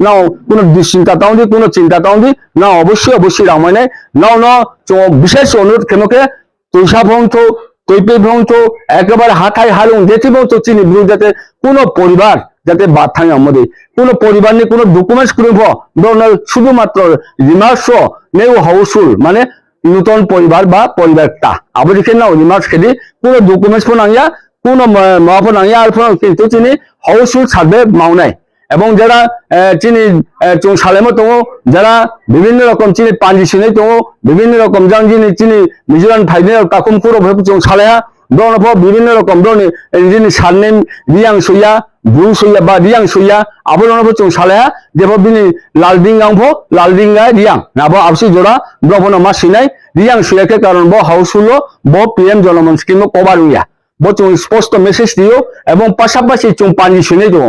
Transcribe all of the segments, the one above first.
নাও কোনো দুশ্চিন্তা তাউদি কোনো চিন্তা তাউদি না অবশ্যই রামায়ণে নাও না বিশেষ অনুরোধ কেমকে তুষা ভ্রংথ তৈপে ভ্রংথ একেবারে হাতায় হারুন যেতে ভ্রংথ চিনি ব্রু যাতে কোনো পরিবার যাতে বাদ থাকে আমাদের কোনো পরিবার নিয়ে কোনো ডকুমেন্টস করব শুধুমাত্র রিমার্স নেও হাউসফুল মানে নূতন পরিবার বা পরিবারটা আবার এখানে নাও রিমার্স খেলি কোনো ডকুমেন্টস নাঙ্গিয়া কোনো মাফা নাঙ্গিয়া আর কিন্তু চিনি হাউসফুল সার্ভে মাওনায় এবং যারা চিনি সালেমও তো যারা বিভিন্ন রকম চিনি পাঞ্জি সিনে তো বিভিন্ন রকম যেমন যিনি চিনি মিজোরাম ফাইনে কাকুম পুরো সালেহা দনফ বিভিন্ন রকম দনি যিনি সারনেম রিয়াং সইয়া ব্রু সইয়া বা রিয়াং সইয়া আবরণফ সালেহা যেভ বিনি লালডিঙ্গা রিয়াং নাবো আবসি জোড়া ব্রভন মা সিনাই রিয়াং সইয়াকে কারণ ব হাউসফুল ব পিএম জনমন স্কিম কভার উইয়া ব স্পষ্ট মেসেজ দিও এবং পাশাপাশি পাঞ্জি সিনে দো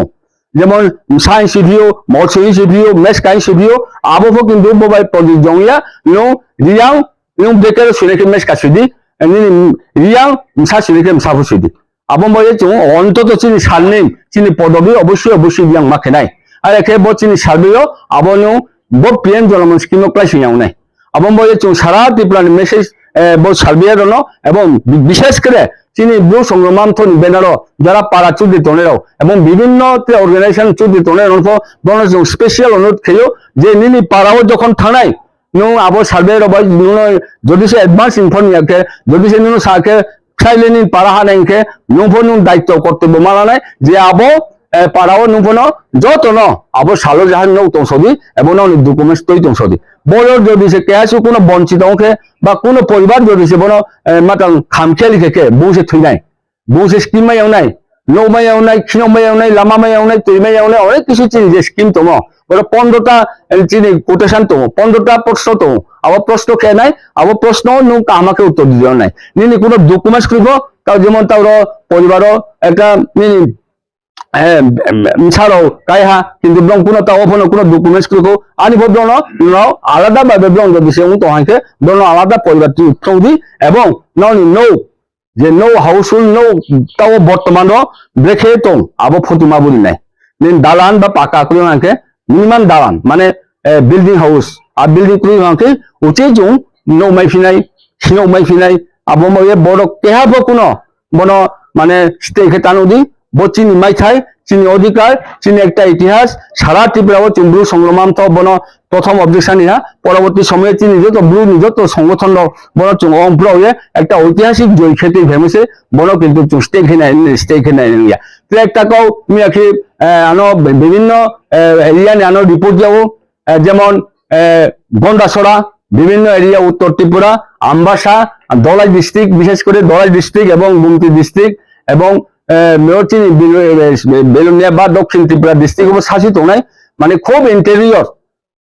যেমন সায়েন্স রিভিউ মৎস্য রিভিউ মেস কাইন্স রিভিউ আবহাওয়া কিন্তু মোবাইল প্রজেক্ট জংয়া নো রিয়াং নো বেকার সুরেকে মেস কাসুদি রিয়াং সা সুরেকে সাফুসুদি আবম বয়ে চং অন্তত চিনি সারনেম চিনি পদবি অবশ্যই রিয়াং মাখে নাই আর একে ব চিনি সার্ভেও আবনো ব পিএম জনমন স্কিম ক্লাস হিয়াও নাই আবম বয়ে চং সারা ত্রিপুরার মেসেজ ব সার্ভে দন এবং বিশেষ করে চিনি ব্লু সংগ্রাম থনি বেনারো যারা পাড়া চুদি তনেরাও এবং বিভিন্ন অর্গানাইজেশন চুদি তনের স্পেশাল অনুরোধ খেয়েও যে নিনি পাড়াও যখন থানায় নো আবো সার্ভে রবাই যদি সে অ্যাডভান্স ইনফরমেশন যদি সে নুনো সাকে খাইলে নিন পাড়া হানাইকে নুফো নুন দায়িত্ব কর্তব্য মানা নাই যে আবো পাড়াও নুফোনো যত ন আবো সালো জাহান নৌ তংসদি এবং ডকুমেন্টস তৈ তংসদি বড় যদি সে কেয়াসু কোনো বঞ্চিত অংশে বা কোনো পরিবার যদি সে বনো মাতাং খামখেয়ালি থেকে বউসে থইনাই বউসে স্কিম মাইয়াও নাই নৌ মাইয়াও নাই খিনো মাইয়াও নাই লামা মাইয়াও নাই তৈ মাইয়াও নাই অনেক কিছু চিনি যে স্কিম তোম বড় 15টা চিনি কোটেশন তোম 15টা প্রশ্ন তোম আবার প্রশ্ন খেয়ে নাই আবার প্রশ্ন নৌকা আমাকে উত্তর দিও নাই নিনি কোনো ডকুমেন্টস করবো তাও যেমন তার পরিবারও একটা নিনি ছাড়াও কাইহা কিন্তু ব্লং কোনো তাও কোনো ডকুমেন্টস করবো আনিব ব্লন আলাদা ভাবে ব্লং যদি সে তোমাকে ব্লন আলাদা পরিবার চৌধুরী এবং নৌ যে নৌ হাউসফুল নৌ তাও বর্তমান ব্রেকে তো আবো ফতিমা বলি নাই দালান বা পাকা করে আমাকে মিনিমাম দালান মানে বিল্ডিং হাউস আর বিল্ডিং করে আমাকে উচিত জং নৌ মাইফিনাই সিনৌ মাইফিনাই আবো বড় কেহাবো কোনো বন মানে স্টেকে টানুদি চিনি মাইথাই চিনি অধিকার চিনি একটা ইতিহাস সারা ত্রিপুরা ব্লু সংগ্রাম তো বন প্রথম অবজেকশন ইহা পরবর্তী সময়ে চিনি নিজত ব্লু নিজত সংগঠন বন অম্প্র একটা ঐতিহাসিক জয় খেতে ভেমেছে বন কিন্তু স্টেক হিনাই ইয়া তো একটা কও মিয়াখি আনো বিভিন্ন এরিয়া আনো রিপোর্ট যাবো যেমন গন্ডাছড়া বিভিন্ন এরিয়া উত্তর ত্রিপুরা আমবাসা দলাই ডিস্ট্রিক্ট বিশেষ করে দলাই ডিস্ট্রিক্ট এবং গুমতি ডিস্ট্রিক্ট এবং বেলুনিয়া বা দক্ষিণ ত্রিপুরা ডিস্ট্রিক্ট শাসিত নাই মানে খুব ইন্টেরিয়র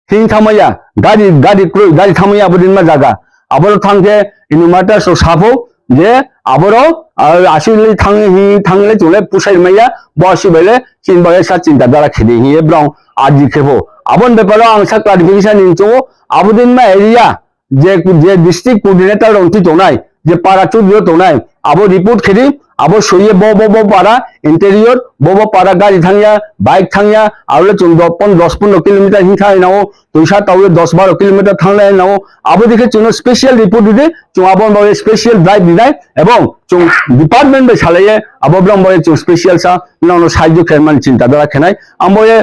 হিং থামাইয়া গাড়ি থামাইয়া আবদিন মা জায়গা আবারও থাকতে ইনুমাটার সাফো যে আবারও আসলে থাংলে চলে পুষাই মাইয়া বসি বেলে চিন্তা দ্বারা খেতে হিয়ে ব্রং আজি খেবো আবন ব্যাপারে আংসা ক্লারিফিকেশন নিচো আবদিন মা এরিয়া যে ডিস্ট্রিক্ট কোঅর্ডিনেটর অন্তি তো নাই যে পাড়া চুদিও তো নাই আবো রিপোর্ট খেলি আবো সইয়ে বো পাড়া ইন্টেরিয়র বো পাড়া গাড়ি থাঙ্গিয়া বাইক থাঙ্গিয়া আউলে 10-15 কিলোমিটার হি থাই নাও তুইসা তাউলে 10-12 কিলোমিটার থাংলে নাও আবো দেখে চুন স্পেশাল রিপোর্ট দিতে চুন আবন বয়ে স্পেশাল ড্রাইভ দিনাই এবং চুন ডিপার্টমেন্ট বে ছালাইয়ে আবো ব্লম বয়ে চুন স্পেশাল সা নাও সাহায্য খেমান চিন্তা দ্বারা খেনাই আমবয়ে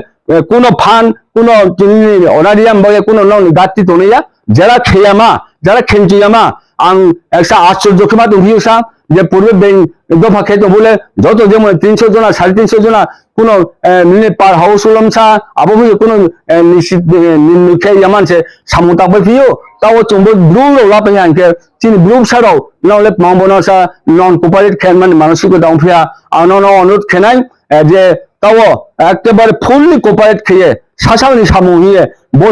কোনো ফান কোনো অনারিয়াম বয়ে কোনো নাও গাত্তি তো নেয়া যারা খেয়ামা যারা খেঞ্চিয়ামা আং একটা আশ্চর্য খেমা তো হিউসা যে পূর্বে দফা খেত বলে যত যেমন 300 জনা 350 জনা কোনো পার হাউস উলমসা আবহাওয়া কোনো নিশ্চিত মানছে সামুতা ফিও তাও চুম্ব ব্লু লাপে আনকে চিনি ব্লু সারাও নাহলে মামবনসা নন কোপারেট খেন মানে মানসিক দাউফিয়া আনন অনুরোধ খেনাই যে তাও একেবারে ফুললি কোপারেট খেয়ে শাসানি সামুহিয়ে বো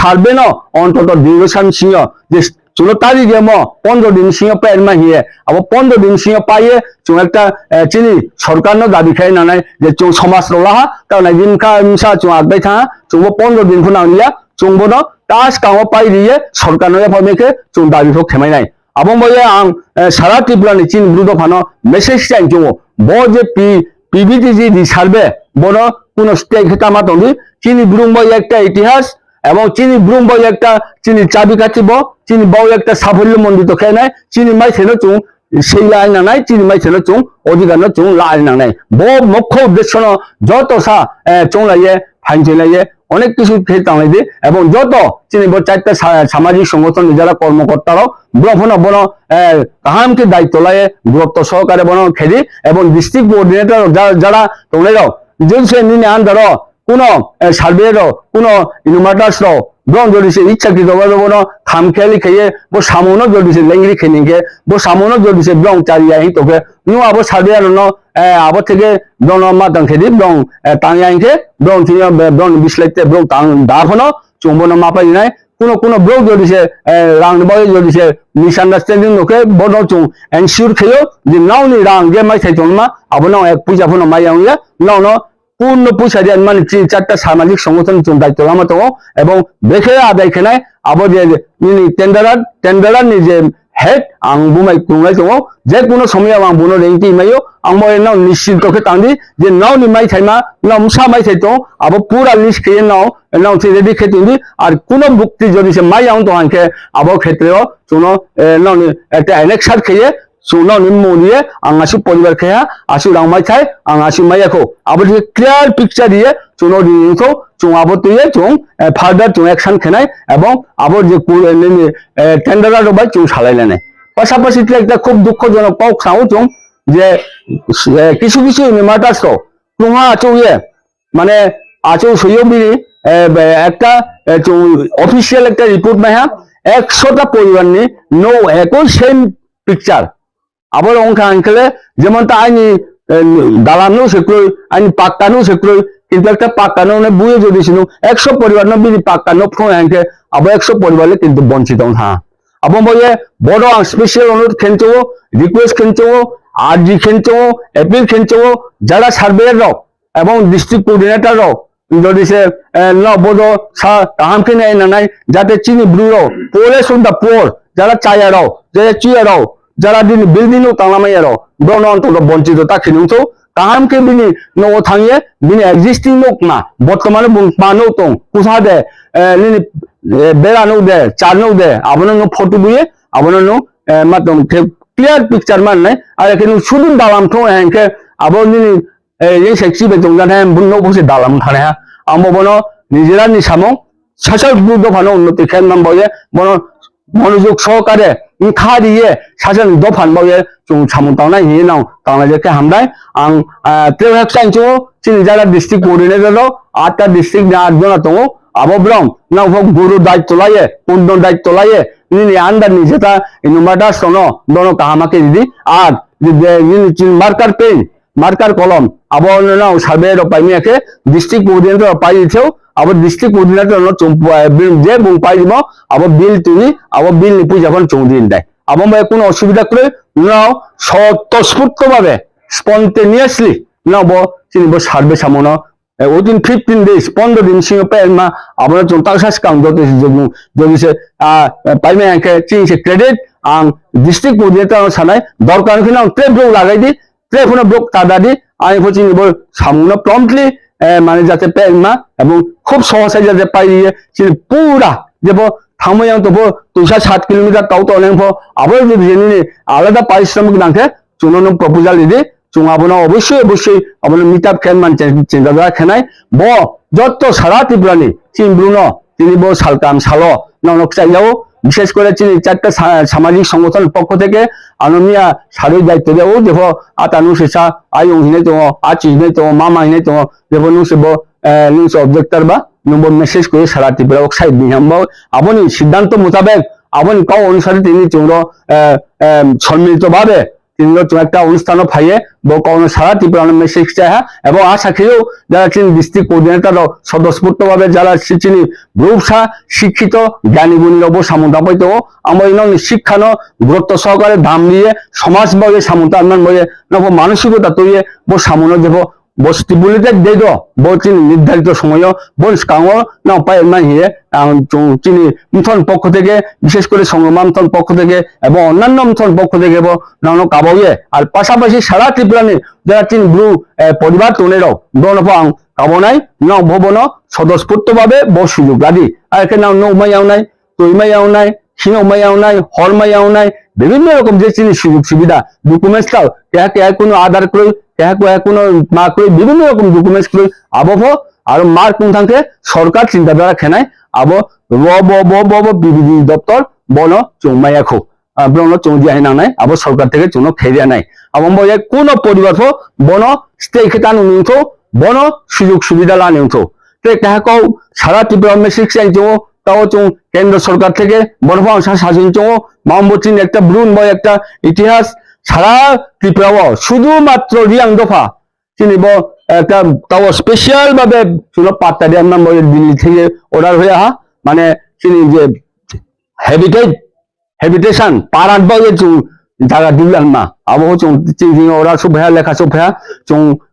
সার্ভে ন অন্তত ডিউরেশন সিংহ যে 14 তারিখ যেম 15 দিন সিংহ পেন মাহিয়ে আবার 15 দিন সিংহ পাইয়ে চুন একটা চিনি সরকার দাবি খাই না নাই যে চুন সমাজ রলাহা তাহলে দিনকা মিশা চুন আগবাই থাকা চুব 15 দিন ফুনা নিয়া চুংবন টাস কাও পাই দিয়ে সরকার নয়া ফমেকে চুন দাবি হোক খেমাই নাই abon boye ang sara tripura ni chin brudo phano message chain jongo bo je PBTG di sarbe bono কোন স্টেক হেতামা তন্দি চিনি ব্রুং বই একটা ইতিহাস এবং চিনি ব্রুং বই একটা চিনি চাবি কাটিব চিনি বউ একটা সাফল্যমণ্ডিত খেয়ে নেয় চিনি মাই ছেলে চুং সেই লাইন নাই চিনি মাই ছেলে চুং অধিকার চুং লাইন নাই ব মুখ্য উদ্দেশ্য যত সা চুং লাইয়ে ফাইন লাইয়ে অনেক কিছু খেয়ে তাঁলাই দিয়ে এবং যত চিনি চারটা সামাজিক সংগঠন যারা কর্মকর্তারাও ব্রহ্মণ বন কাহামকে দায়িত্ব লাইয়ে গুরুত্ব সহকারে বন খেলি এবং ডিস্ট্রিক্ট কোঅর্ডিনেটর যারা তোমরাও যদি সে নিনে আন্দার কোনো সার্ভের কোনো ইনুমাটাস ব্রং যদি সে ইচ্ছাকৃত ভাবে বন খামখেয়ালি খেয়ে বো সামনো যদি সে লেঙ্গি খেয়ে বো সামনো যদি সে ব্রং চারিয়া হি তোকে নিউ আবো সার্ভেয়ার আবো থেকে ব্রং মাতাং খেদি ব্রং তাঙিয়াইকে ব্রং ব্রং বিস্লাইতে ব্রং তাং দাফনো চুম্বন মাপাই নাই কোনো ব্রং যদি সে রাং বই যদি সে মিসআন্ডারস্ট্যান্ডিং নোকে বন চুং এনশিওর খেয়েও যে নাওনি রাং যে মাই থাইতংমা আবো নাও এক পয়সা ফোন মাইয়াউয়া নাও পূর্ণ পয়সা দিয়ে মানে চারটা সামাজিক সংগঠন দায়িত্ব আমার তো এবং দেখে আদায় খেনায় আবার যে টেন্ডারার নিজে হেড আং বুমাই কুমাই তো যে কোনো সময় আং বুনো রেংটি মাইও আং মই নাও নিশ্চিত তোকে তাঁদি যে নাও নিমাই থাইমা নাও মুসা মাই থাইতো আবার পুরা লিস্ট খেয়ে নাও রেডি খেতে আর কোনো বুক্তি যদি সে মাই আং তো আংকে আবার ক্ষেত্রেও শুনো নাও একটা এলেকশন খেয়ে सुनो निम्मोनिए आंगासु परिवार खेया आसु रांमाय थाय आंगासु मायाखौ आबो क्लियर पिक्चार दिए सुनो दिखौ चुं आबो तुये चुं फार्दार चुं एक्शन खेनाय एबं आबो जे टेंडारार बाय चुं सालायलायनाय पाशापाशि একটা খুব দুঃখজনক পাও খাও চুং যে কিছু কিছু নিমাটাস চুঙা আচুয়ে মানে আচু সইয়বিরি একটা অফিসিয়াল একটা রিপোর্ট মায়া 100টা পরিবার নি নো একই সেম পিকচার আবার অঙ্ক আঙ্কেলে যেমনটা আইনি দালানো সেক্রই আইনি পাক্কানো সেক্রই কিন্তু একটা পাক্কানো বুয়ে যদি ছিল 100 পরিবার বিনি পাক্কানো ফোন আঙ্কে আবার 100 পরিবারে কিন্তু বঞ্চিত হ্যাঁ আবার বলে বড় স্পেশাল অনুরোধ খেলছো রিকোয়েস্ট খেলছো আরজি খেলছো এপিল খেলছো যারা সার্ভেয়ার এবং ডিস্ট্রিক্ট কোঅর্ডিনেটর যদি সে বড় কাহামকে নেয় না নাই যাতে চিনি ব্রুরো পোলে সুন্দর পোর যারা চায়ারাও যারা চিয়ারাও যারা দিন বিল্ডিং তালামাইয়ারও ব্রণ অন্তত বঞ্চিত তা খেলুতো কাহামকে বিনি নো থাঙিয়ে বিনি এক্সিস্টিং লোক না বর্তমানে পানো তো কুসা দে বেড়ানো দে চারনো দে আপনার ফটো দিয়ে আপনার মাতম ক্লিয়ার পিকচার মান নাই আর এখানে শুধু দালাম তো হ্যাঁ আবার নিনি এই সেক্সি বেতন জানে বুনো বসে দালাম থানে আমো বনো নিজেরা নিসামো সাসার বুদ্ধ ভালো উন্নতি খেল নাম বলে বনো মনোযোগ সহকারে খা দিয়ে সাজান দফান বলে চুং সামু তাওনাই নি নাও তাওনাই যে হামদাই আং ট্রেভেল সাইন্সও চিনি যারা ডিস্ট্রিক্ট কোঅর্ডিনেটর 8টা ডিস্ট্রিক্ট 8 জন তো আবব্রং নাও গুরু দায়িত্ব লাইয়ে পূর্ণ দায়িত্ব লাইয়ে নিনি আন্ডার নি যেটা ইনুমাটা শোনো দনো কাহামাকে দিদি আর নিনি মার্কার পেন মার্কার কলম আবার নাও সার্ভের পাইমিয়াকে ডিস্ট্রিক্ট কোঅর্ডিনেটর পাই দিছেও আবার ডিস্ট্রিক্ট কোঅর্ডিনেটর যে বুং পাই দিব আবার বিল তুলি আবার বিল নিপুই যখন চৌদিন দেয় আবার কোনো অসুবিধা করে নাও স্বতঃস্ফূর্তভাবে স্পন্টেনিয়াসলি নাও চিনিব সার্ভে সামনো within 15 days 15 দিন সিং পেলমা আবার চন্তাশাস কাম যদি সে পাইমে আঙ্কে চিনি ক্রেডিট আং ডিস্ট্রিক্ট কোঅর্ডিনেটর সানাই দরকার কিনা ট্রেব্রো লাগাই দি ট্রেফোনা ব্রোক তাদাদি আই চিনিব সামনো প্রম্পটলি মানে যাতে পেলমা এবং খুব সহজে যাতে পাই দিয়ে চিনি পুরা যেব থামাইয়াং তো 207 কিলোমিটার তাও তো অনেক আবার যদি জেনে আলাদা পারিশ্রমিক নাকে চুনো প্রপোজাল দিদি চুঙাবনা অবশ্যই আপনার মিট আপ খেন মান চিন্তাধারা খেনাই ব যত সারা ত্রিপুরানি চিনব্রুন তিনি ব সালকাম সালো নক চাইয়াও বিশেষ করে চিনি 4টা সামাজিক সংগঠনের পক্ষ থেকে আনমিয়া সারই দায়িত্ব দেও দেব আতানু সেসা আয়ং হিনে তো আচি হিনে তো মামা হিনে তো দেব নুসব নিউজ অবজেক্টর বা নম্বর মেসেজ করে সারা ত্রিপুরা সাইড নিহাম আপনি সিদ্ধান্ত মোতাবেক আপনি কাউ অনুসারে তিনি চৌর সম্মিলিতভাবে তিনি একটা অনুষ্ঠানও ফাইয়ে কোনো সারা ত্রিপুরা মেসেজ চাহা এবং আশা খেয়েও যারা চিনি ডিস্ট্রিক্ট কোঅর্ডিনেটর স্বতঃস্ফূর্তভাবে যারা চিনি গ্রুপসা শিক্ষিত জ্ঞানী গুণী রব সামুতা পাইতো আমার শিক্ষানো গুরুত্ব সহকারে দাম দিয়ে সমাজ বলে সামুতা আনমান বলে নব মানসিকতা তৈরি বো সামুনো দেব stipulated date চিনি নির্ধারিত সময় কাঙো না পাই হিয়ে চিনি মিথন পক্ষ থেকে বিশেষ করে সংগ্রামথন পক্ষ থেকে এবং অন্যান্য মিথন পক্ষ থেকে নানো কাবাইয়ে আর পাশাপাশি সারা ত্রিপুরানি যারা চিনি ব্লু পরিবার তোনেরাও বনফাং কাবনাই নাও ভবন স্বতঃস্ফূর্তভাবে সুযোগ আদি আর এখানে নাও নৌমাইয়াও নাই তৈমাইয়াও নাই সিনৌমাইয়াও নাই হরমাইয়াও নাই বিভিন্ন রকম যে চিনি সুযোগ সুবিধা ডকুমেন্টসটাও কোনো আধার করে কোনো মা করে বিভিন্ন রকম ডকুমেন্টস করে আবহ আর মার কোন থাকতে সরকার চিন্তাধারা খেনায় আব বিবিধি দপ্তর বন চৌমাইয়াখো ব্রণ চৌদি আইনা নাই আব সরকার থেকে চুনো খেরিয়া নাই আবম বয়ে কোন পরিবার বন স্টে খেতান উনিংথ বন সুযোগ সুবিধা লানিংথ তে কাহাকও সারা ত্রিপুরা মেসিক চাই তাও কেন্দ্র সরকার থেকে বনফাং শাসন মামবচিন একটা ব্রুন বয় একটা ইতিহাস সারা ত্রিপুরা শুধুমাত্র রিয়াং দফা চিনিব একটা তাও স্পেশাল ভাবে চুনো পাত্তা দেওয়ার নাম দিল্লি থেকে অর্ডার হয়ে আহা মানে চিনি যে হেবিটেশন পারাট বয়ে জায়গা দিলাম না আবহ ওরা সব ভেয়া লেখা সব ভেয়া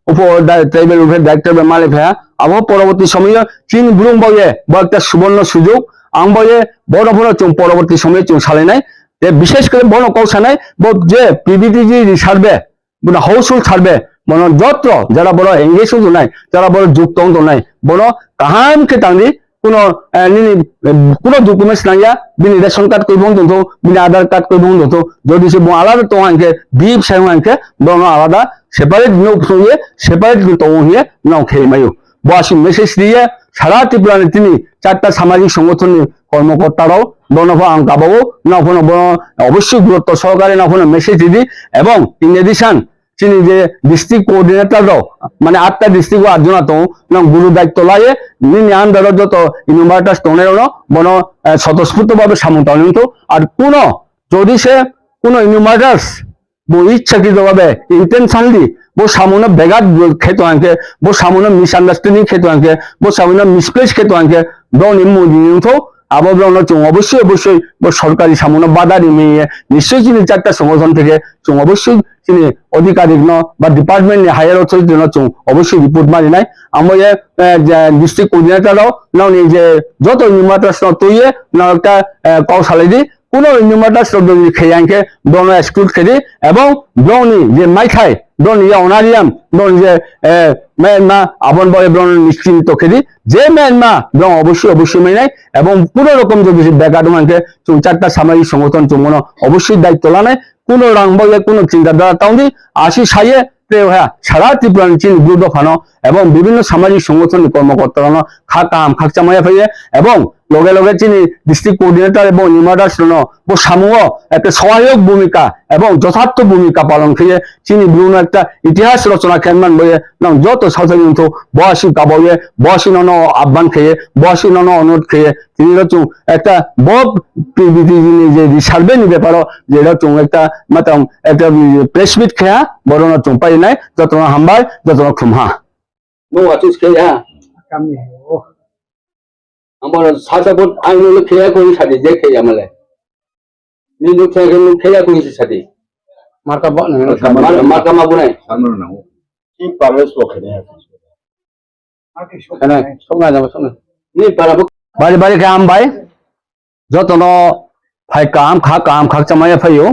উপর ট্রাইবেল ডাইরেক্টর মালে ভেয়া আবহ পরবর্তী সময়ে চীন ব্রুম বয়ে একটা সুবর্ণ সুযোগ আং বয়ে বড় বড় পরবর্তী সময়ে সালে বিশেষ করে বন কৌশানায় যে পিবিটিজি সার্ভে হাউসফুল সার্ভে মনে যত্র যারা বড় এঙ্গেজ নাই যারা বড় যুক্ত নাই বড় কাহামকে টানি কোনো ডকুমেন্টস নাইয়া বিনি রেশন কার্ড করব দন্ত বিনি আধার কার্ড করব দন্ত যদি সে আলাদা তো আনকে বিপ সাইম আনকে বড় আলাদা সেপারেট নৌ সঙ্গে সেপারেট তো হিয়ে নাও খেয়ে মাইও বসি মেসেজ দিয়ে সারা ত্রিপুরানি তিনি চারটা সামাজিক সংগঠনের কর্মকর্তারাও বনফা কাবাবো না অবশ্যই গুরুত্ব সহকারে না মেসেজ দিদি এবং ইন এডিশন চিনি যে ডিস্ট্রিক্ট কোঅর্ডিনেটররাও মানে 8টা ডিস্ট্রিক্ট আর্জনা তো গুরু দায়িত্ব লাগে নিনি আন্দার যত ইউনিভার্টাস তোনেরও বন স্বতঃস্ফূর্ত ভাবে সামন্ত আর কোন যদি সে কোন ইউনিভার্টাস ইচ্ছাকৃত ভাবে ইন্টেনশনলি সামনে বেগাত খেত আনকে সামনে মিসআন্ডারস্ট্যান্ডিং খেত আনকে সামনে মিসপ্লেস খেত আনকে আবহাওয়া অবশ্যই অবশ্যই সরকারি সামনে বাধা নিয়ে নিশ্চয়ই চিনি চারটা সংগঠন থেকে অবশ্যই চিনি আধিকারিক বা ডিপার্টমেন্ট হায়ার অথরিটি অবশ্যই রিপোর্ট মারি নাই আমরা ডিস্ট্রিক্ট কোঅর্ডিনেটররাও না যে যত ইউনিভার্টাস তৈরি না একটা কৌশালে দি কোনো ইউনিভার্টাস খেয়ে আনকে ব্রণ এক্সক্লুড খেদি এবং ব্রণি যে মাইখাই ব্রণ ইয়া অনারিয়াম ব্রণ যে মেনমা আবন বয়ে ব্রণ নিশ্চিন্ত খেদি যে মেনমা ব্রণ অবশ্যই অবশ্যই মেনে এবং কোনো রকম যদি ব্যাকাডমানকে চারটা সামাজিক সংগঠন চুমনো অবশ্যই দায়িত্ব লানে কোনো রং বলে কোনো চিন্তাধারা তাউনি আসি সাইয়ে হ্যাঁ সারা ত্রিপুরানি চিন গুরুত্ব ফানো এবং বিভিন্ন সামাজিক সংগঠনের কর্মকর্তারা খাকাম খাকচামাইয়া ফেলে এবং লগে লগে চিনি ডিস্ট্রিক্ট কোঅর্ডিনেটর এবং নিমাদাস সমূহ একটা সহায়ক ভূমিকা এবং যথার্থ ভূমিকা পালন খেয়ে চিনি বিভিন্ন একটা ইতিহাস রচনা খেলমান বইয়ে যত সাধারণত বয়সী কাবয়ে বয়সী নন আহ্বান খেয়ে বয়সী নন অনুরোধ খেয়ে তিনি একটা যে সার্ভে নিতে পারো যে একটা মাতাম একটা প্রেসমিট খেয়া বড় না পাই নাই যত হামবাই যত খুমহা নো আতুস খেয়া আমার সাজাবট আইন খেয়া করি সাথে যে খেয়ে আমালে নিদু খেয়া করি সাথে মার্কা মাবু নাই কি পারবে সখনে আছে সোনা যাবে সোনা নি পারাবো বাড়ি বাড়ি কাম ভাই যতন ভাই কাম খাক চামাইয়া ফাইও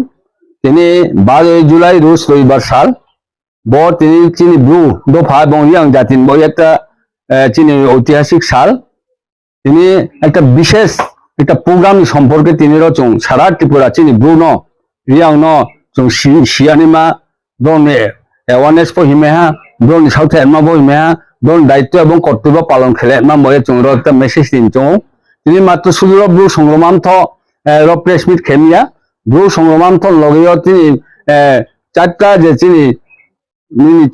তিনি 12 জুলাই রোজ রবিবার সাল তিনি চিনি ব্লু দফা এবং ইয়াং জাতিন বই একটা চিনি ঐতিহাসিক সাল তিনি একটা বিশেষ একটা প্রোগ্রাম সম্পর্কে তিনি রচন সারা ত্রিপুরা চিনি ব্লু ন রিয়াং ন শিয়ানিমা দন অ্যাওয়ারনেস ফহিমেহা দন সাউথ এমা বহিমেহা দন দায়িত্ব এবং কর্তব্য পালন খেলে এমা বয়ে চুংর একটা মেসেজ দিন তিনি মাত্র শুধু ব্লু সংগ্রামান্থ প্রেসমিট খেমিয়া ব্লু সংগ্রামান্থ লগেও তিনি চারটা যে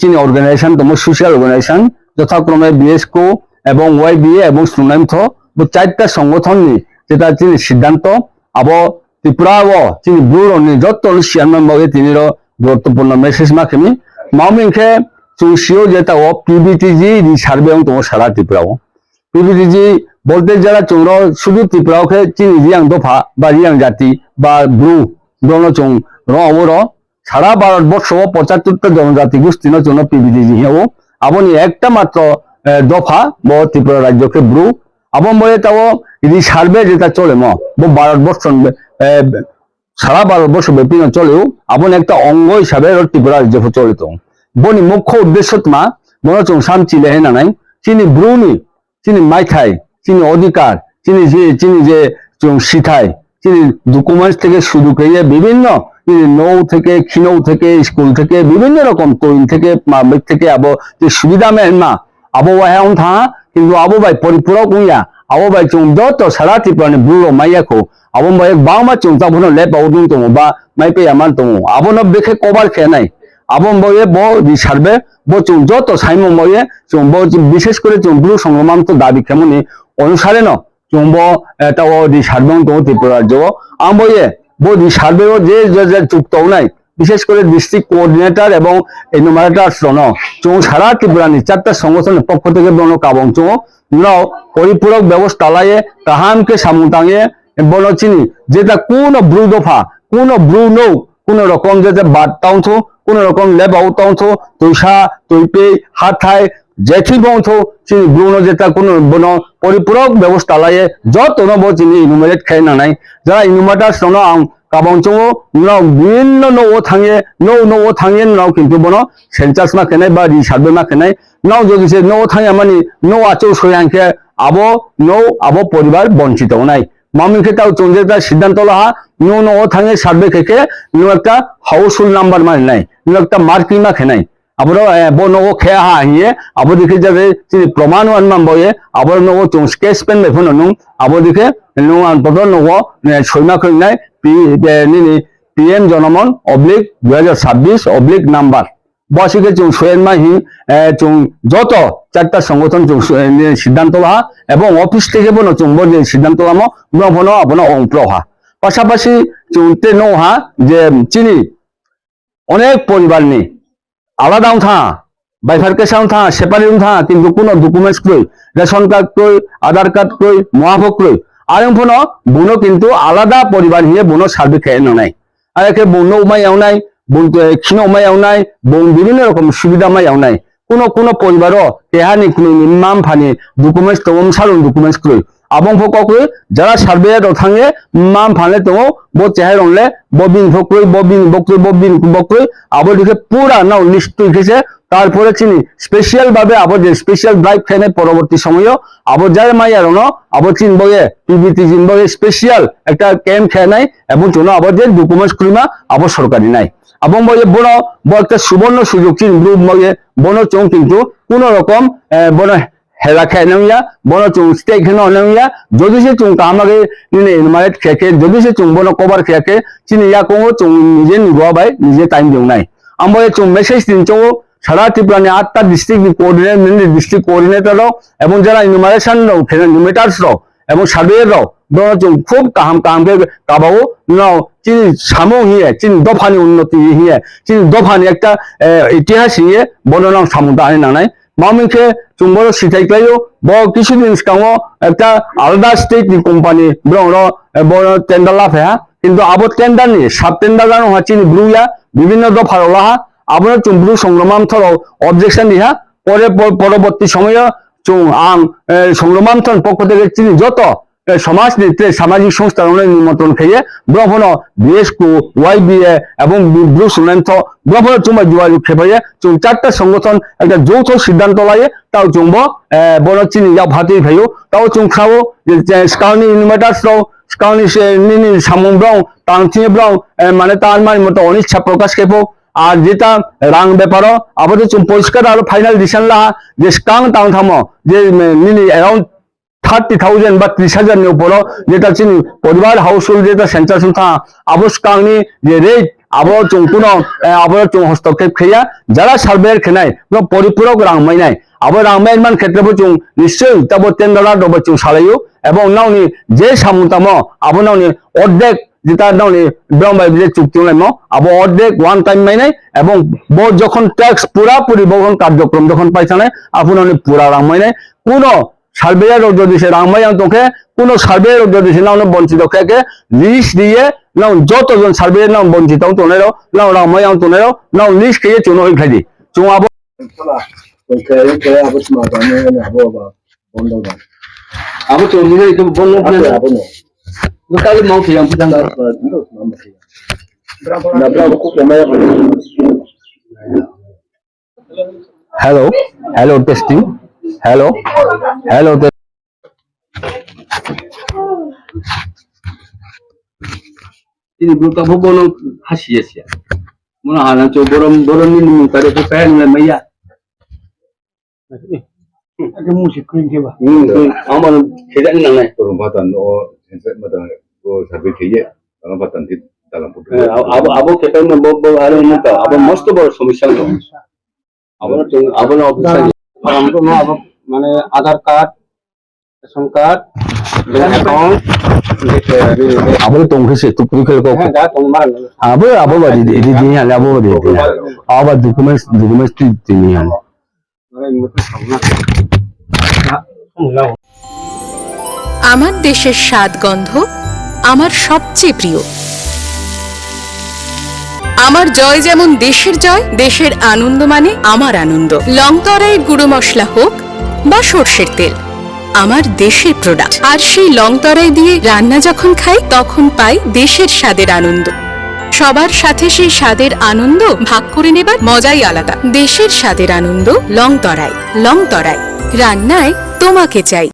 চিনি অর্গানাইজেশন তোমার সোশ্যাল অর্গানাইজেশন যথাক্রমে বিএসকো এবং ওয়াইবিএ এবং সুনামথ চারটা সংগঠন যেটা চিনি সিদ্ধান্ত আব ত্রিপুরা চিনি ব্লুর যত চেয়ারম্যান বগে তিনি গুরুত্বপূর্ণ মেসেজ মাখেমি মামিংখে চৌসিও যেটা পিবিটিজি সার্ভে তোমার সারা ত্রিপুরাও পিবিটিজি বলতে যারা চৌর শুধু ত্রিপুরাকে চিনি রিয়াং দফা বা রিয়াং জাতি বা ব্লু ব্রণ চৌ অবর সারা ভারতবর্ষ 75টা জনজাতি গোষ্ঠী জন্য পিবিটিজি হব আবনি একটা মাত্র দফা ব ত্রিপুরা রাজ্যকে ব্রু আবন বয়ে তাও এই সার্ভে যেটা চলে ভারতবর্ষ সারা ভারতবর্ষ ব্যাপী চলেও আবন একটা অঙ্গ হিসাবে ত্রিপুরা রাজ্য চলিত বনি মুখ্য উদ্দেশ্য মা মনে চং সাম চিলে হে নাই চিনি ব্রুনি চিনি মাইথাই চিনি অধিকার চিনি যে শিথাই চিনি ডকুমেন্টস থেকে শুরু করে বিভিন্ন নৌ থেকে খিনৌ থেকে স্কুল থেকে বিভিন্ন রকম তৈন থেকে মাবিক থেকে আবো যে সুবিধা মেন মা আবো ওয়াহাং থা কিন্তু আবো বাই পরিপূরক উইয়া আবো বাই চং যত সারা ত্রিপুরানি ব্রুরো মাইয়াখো আবো বাই বাংমা চং তাবনো লেপ আউদুং দङ বা মাইপে আমান দङ আবনো বেখে কবার খেনাই আবন বয়ে ব দি সার্ভে ব চং যত সাইমন বয়ে চং ব বিশেষ করে চং ব্রু সংগ্রামান্ত দাবি কেমনি অনুসারে ন চং ব এটাও দি সার্ভে দङ ত্রিপুরা রাজ্য আম বয়ে ব দি সার্ভে যে যুক্ত নাই বিশেষ করে ডিস্ট্রিক্ট কোঅর্ডিনেটর এবং এনুমারেটর ন চং সারা ত্রিপুরানি চারটা সংগঠনের পক্ষ থেকে বন কাবং চং নাও পরিপূরক ব্যবস্থা লায়ে কাহামকে সামুতাঙে বলো চিনি যেটা কোন ব্রু দফা কোন ব্রু নৌ কোন রকম যেটা বাদ তাউথো কোন রকম লেব আউতাউথ তৈসা তৈপে হাথায় জেঠি বংথ চিনি ব্রুন যেটা কোন বন পরিপূরক ব্যবস্থা লায়ে যত নব চিনি ইনুমারেট খাই না নাই যারা ইনুমাটার সন আং কাবং চং নাও বিভিন্ন নৌ থাঙে নৌ থাঙে নাও কিন্তু বন সেন্সাস মা কেনাই বা রিসার্ভে মা কেনাই নাও যদি সে নৌ থাঙে মানে নৌ আচৌ সয়াংকে আবো নৌ আবো পরিবার বঞ্চিত নাই মামিকে তাও চন্দ্রের সিদ্ধান্ত লাহা নো থাঙে সার্ভে থেকে একটা হাউসফুল নাম্বার মানে নাই একটা মার্কিং মা খেনাই আবার বো নগো খেয়া হা হিয়ে আবো দেখে যাবে প্রমাণ আনমাম বয়ে আবার নগো চং স্কেচ পেন বেফোন নুং আবো দেখে নুং আনপদ নগো সৈমা খৈনাই পিএম জনমন অবলিক 2026 নাম্বার বসিকে চং সোয়েন মাহি চং যত চারটা সংগঠন চং সিদ্ধান্ত লাহা এবং অফিস থেকে বনো চং যে সিদ্ধান্ত লামো ব্রহ্মণ আপনার অংপ্রহা পাশাপাশি চংতে নৌহা যে চিনি অনেক পরিবার নেই আলাদা থা বাইফার্কেশন থা সেপারেট থা কিন্তু কোনো ডকুমেন্টস কই রেশন কার্ড কই আধার কার্ড কই মহাভোগ কই আর বুনো কিন্তু আলাদা পরিবার নিয়ে বুনো সার্ভে খেয়ে নাই আর একে বন্য উমাই নাই ক্ষীণ উমাই নাই বিভিন্ন রকম সুবিধা মাই নাই কোনো পরিবারও কেহানি কোনো নিম্মাম ফানি ডকুমেন্টস তম সারুন ডকুমেন্টস কই আবং ফকই যারা সার্ভে রথাঙে মাম ফানে তো বো চেহাই রংলে ববিন ফকই ববিন বকই আবো দিকে পুরা নাও লিস্ট লিখেছে তারপরে চিনি স্পেশাল ভাবে আবো যে স্পেশাল ড্রাইভ খেনে পরবর্তী সময়ও আবো যার মাইয়ার ন আবো চিন বয়ে পিবিটি চিন বয়ে স্পেশাল একটা ক্যাম্প খেয়ে নাই এবং চুনো আবো যে ডকুমেন্টস করিমা আবো সরকারি নাই এবং বয়ে বড় একটা সুবর্ণ সুযোগ চিন গ্রুপ বয়ে বন চং কিন্তু কোন রকম বন হেলা খেয়ে নেওয়া বন চুং স্টেক হেন নেওয়া যদি সে চুং আমাকে ইনমারেট খেয়ে যদি সে চুং বন কভার খেয়ে চিনি ইয়া কো চুং নিজে নিগোয়া বাই নিজে টাইম দেও নাই আমরা চুং মেসেজ দিন চৌ সারা ত্রিপুরানি 8টা ডিস্ট্রিক্ট কোঅর্ডিনেটর এবং যারা ইনুমারেশন ইনুমেটার্স এবং সার্ভেয়ার বন চুং খুব কাহামকে কাবাও নাও চিনি সামো হিয়ে চিনি দফানি উন্নতি হিয়ে চিনি দফানি একটা ইতিহাস হিয়ে বন নাও সামুদা আনি না নাই মামিকে চুম্বর সিটাইকাইও ব কিছুদিন সিগাङাव একটা আলাদা স্টেট কোম্পানি বড় টেন্ডার লাভ হ্যাঁ কিন্তু আবো টেন্ডার নি সাব টেন্ডার জানো হাচিনি ব্লুয়া বিভিন্ন দফার লাহা আবো চুম্বু সংগ্রাম থর অবজেকশন দিহা পরে পরবর্তী সময়ে চুং আং সংগ্রাম থন পক্ষ থেকে চিনি যত সমাজ নেত্রে সামাজিক সংস্থার নিমন্ত্রণ খেয়ে ব্রহ্মণ বিএসকু ওয়াইবিএ এবং ব্লু সুনেন্থ ব্রহ্মণ চুম্বা যোগাযোগ খেপাইয়ে চুং চারটা সংগঠন একটা যৌথ সিদ্ধান্ত লাগে তাও চুম্ব বন চিনি যা ভাতি ভাইও তাও চুং খাও যে স্কাউনি ইনভার্টার্স স্কাউনি নিনি সামুং ব্রং তাংথিয়ে ব্রং মানে তার মানে মতো অনিচ্ছা প্রকাশ খেপো আর যেটা রাং ব্যাপারও আপাতত চুং পরিষ্কার আর ফাইনাল ডিসিশন লাহা যে স্কাং তাং থামো যে নিনি অ্যারাউন্ড 30,000 বা 30,000 নি উপর যেটা চিনি পরিবার হাউসহোল্ড যেটা সেন্সাস থা আবস কাংনি যে রেট আবো চুংকুনো আবো চুং হস্তক্ষেপ খেয়া যারা সার্ভেয়ার খেনাই পরিপূরক রাংমাই নাই আবো রাংমাই মান ক্ষেত্রে চুং নিশ্চয়ই তাবো $10 দব চুং সালাইও এবং নাওনি যে সামুতামো আবো নাওনি অর্ধেক যেটা নাওনি ব্রহ্মাই যে চুক্তি লাইমো আবো অর্ধেক ওয়ান টাইম মাইনাই এবং বো যখন ট্যাক্স পুরাপুরি বহন কার্যক্রম যখন পাইছা নাই আপনি পুরা রাংমাই নাই কোনো সার্ভেয়ার যদি সে রাংমাইয়াং তোকে কোন সার্ভেয়ার যদি সে নাও বঞ্চিত খেয়ে লিস্ট দিয়ে নাও যতজন সার্ভেয়ার নাও বঞ্চিত তোনেরও নাও রাংমাইয়াং তোনেরও নাও লিস্ট খেয়ে চুনো হই খাইদি চুং আবো 아버 저기는 좀 번호 lúc mau thì ông đang hello hello testing hello hello ini buka bono hasil muna halan coba borom ini kada tu kayak nggak maya ada musik kering ke bah aman tidak ni nang Perempatan mata sampai kaya perempatan di dalam abo kita membawa ada muka abo mesti bawa সমস্যা তো abo na office abo na abo মানে Aadhaar card ration card bank account abo tongkese tu pukul ko হ্যাঁ যা তোমার abo badi di ni hal abo badi abo documents ti ni hal আমার দেশের স্বাদ গন্ধ আমার সবচেয়ে প্রিয়। আমার জয় যেমন দেশের জয়, দেশের আনন্দ মানে আমার আনন্দ। লং তরাইয়ের গুঁড়ো মশলা হোক বা সর্ষের তেল, আমার দেশের প্রোডাক্ট। আর সেই লং তরাই দিয়ে রান্না যখন খাই তখন পাই দেশের স্বাদের আনন্দ। সবার সাথে সেই স্বাদের আনন্দ ভাগ করে নেবার মজাই আলাদা। দেশের স্বাদের আনন্দ লং তরাই। লং তরাই, রান্নায় তোমাকে চাই।